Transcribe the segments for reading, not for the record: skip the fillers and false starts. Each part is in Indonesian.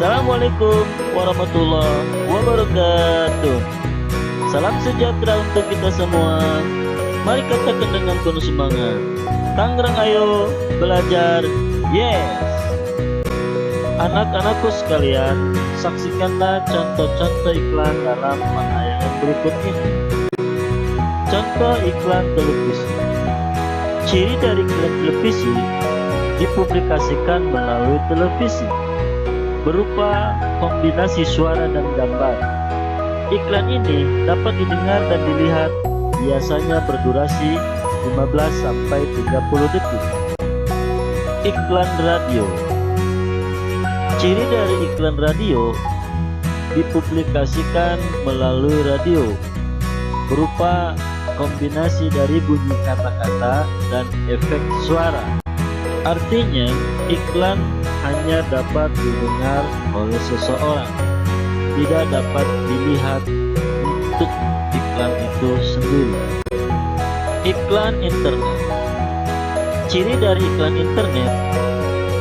Assalamualaikum warahmatullahi wabarakatuh. Salam sejahtera untuk kita semua. Mari katakan dengan penuh semangat, Tangerang ayo belajar, yes. Anak-anakku sekalian, saksikanlah contoh-contoh iklan dalam penayangan berikut ini. Contoh iklan televisi. Ciri dari iklan televisi dipublikasikan melalui televisi berupa kombinasi suara dan gambar. Iklan ini dapat didengar dan dilihat, biasanya berdurasi 15-30 detik. Iklan radio. Ciri dari iklan radio dipublikasikan melalui radio berupa kombinasi dari bunyi kata-kata dan efek suara. Artinya, iklan hanya dapat didengar oleh seseorang, tidak dapat dilihat untuk iklan itu sendiri. Iklan internet. Ciri dari iklan internet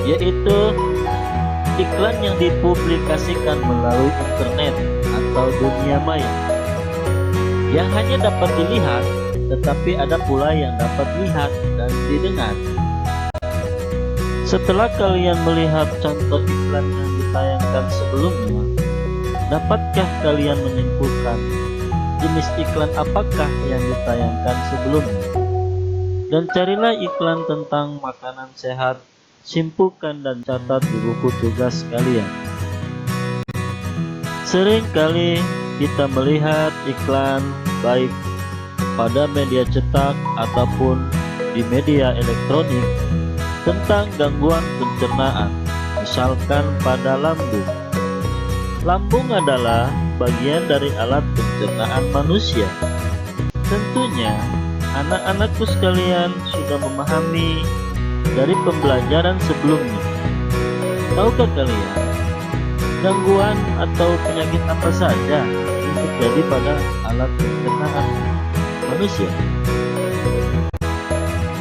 yaitu iklan yang dipublikasikan melalui internet atau dunia maya, yang hanya dapat dilihat, tetapi ada pula yang dapat dilihat dan didengar. Setelah kalian melihat contoh iklan yang ditayangkan sebelumnya, dapatkah kalian menyimpulkan jenis iklan apakah yang ditayangkan sebelumnya? Dan carilah iklan tentang makanan sehat, simpulkan dan catat di buku tugas kalian. Sering kali kita melihat iklan baik pada media cetak ataupun di media elektronik tentang gangguan pencernaan, misalkan pada lambung. Lambung adalah bagian dari alat pencernaan manusia. Tentunya anak-anakku sekalian sudah memahami dari pembelajaran sebelumnya. Tahukah kalian gangguan atau penyakit apa saja yang terjadi pada alat pencernaan manusia?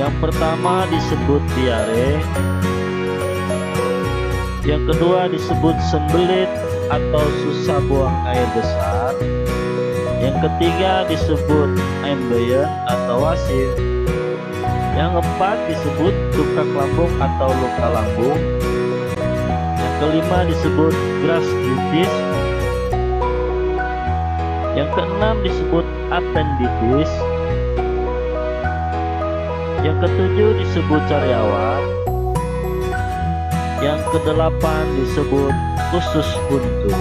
Yang pertama disebut diare, yang kedua disebut sembelit atau susah buang air besar, yang ketiga disebut ambeien atau wasir, yang keempat disebut tukak lambung atau luka lambung, yang kelima disebut gastritis, yang keenam disebut appendicitis, yang ketujuh disebut sariawan, yang kedelapan disebut usus buntu.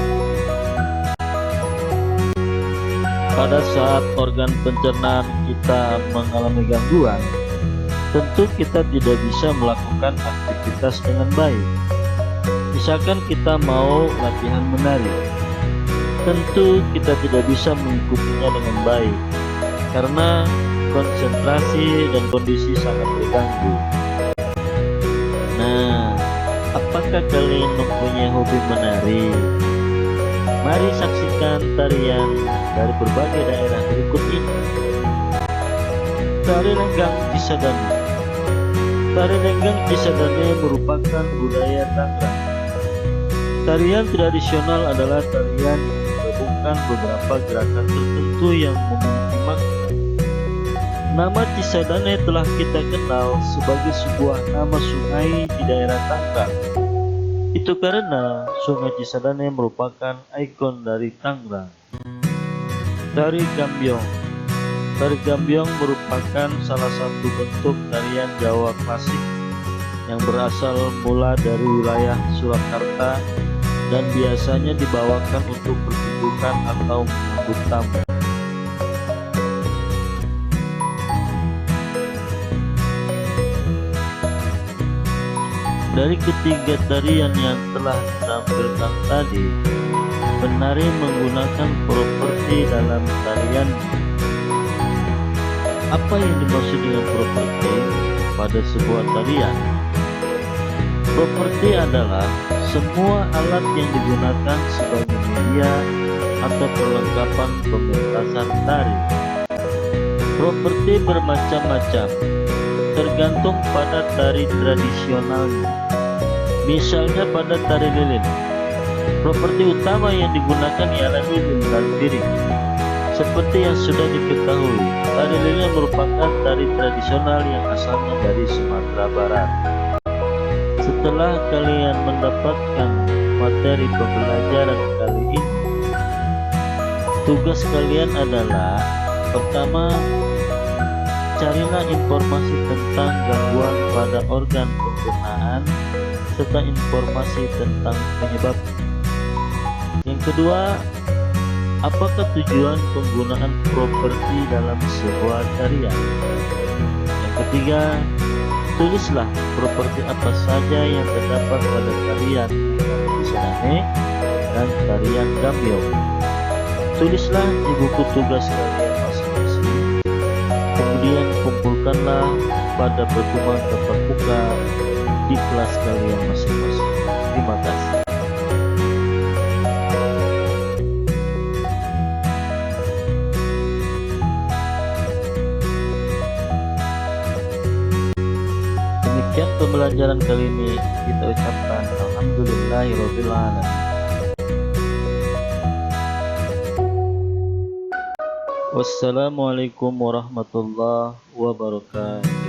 Pada saat organ pencernaan kita mengalami gangguan, tentu kita tidak bisa melakukan aktivitas dengan baik. Misalkan kita mau latihan menari, tentu kita tidak bisa mengikutinya dengan baik karena konsentrasi dan kondisi sangat terganggu. Nah, apakah kalian mempunyai hobi menari? Mari saksikan tarian dari berbagai daerah berikut ini. Tari Lenggang Cisadane. Tari Lenggang Cisadane merupakan budaya Tangerang. Tarian tradisional adalah tarian yang menggabungkan beberapa gerakan tertentu yang memiliki makna. Nama Cisadane telah kita kenal sebagai sebuah nama sungai di daerah Tangerang. Itu karena Sungai Cisadane merupakan ikon dari Tangerang. Tari Gambyong. Tari Gambyong merupakan salah satu bentuk tarian Jawa klasik yang berasal mula dari wilayah Surakarta dan biasanya dibawakan untuk pertunjukan atau menyambut tamu. Dari ketiga tarian yang telah ditampilkan tadi, penari menggunakan properti dalam tariannya. Apa yang dimaksud dengan properti pada sebuah tarian? Properti adalah semua alat yang digunakan sebagai media atau perlengkapan pementasan tari. Properti bermacam-macam, tergantung pada tari tradisionalnya. Misalnya pada tari lilin, Properti utama yang digunakan ialah lilin dan piring. Seperti yang sudah diketahui, tari lilin merupakan tari tradisional yang asalnya dari Sumatera Barat. Setelah kalian mendapatkan materi pembelajaran kali ini, tugas kalian adalah: pertama, carilah informasi tentang gangguan pada organ pencernaan serta informasi tentang penyebabnya. Yang kedua, apakah tujuan penggunaan properti dalam sebuah tarian? Yang ketiga, tulislah properti apa saja yang terdapat pada tarian Isadane dan tarian Gambyong. Tulislah di buku tugas kalian masing-masing. Kemudian kumpulkanlah pada pertemuan tatap muka di kelas kalian masing-masing. Terima kasih. Demikian pembelajaran kali ini, kita ucapkan alhamdulillahirabbil alamin. Wassalamualaikum warahmatullahi wabarakatuh.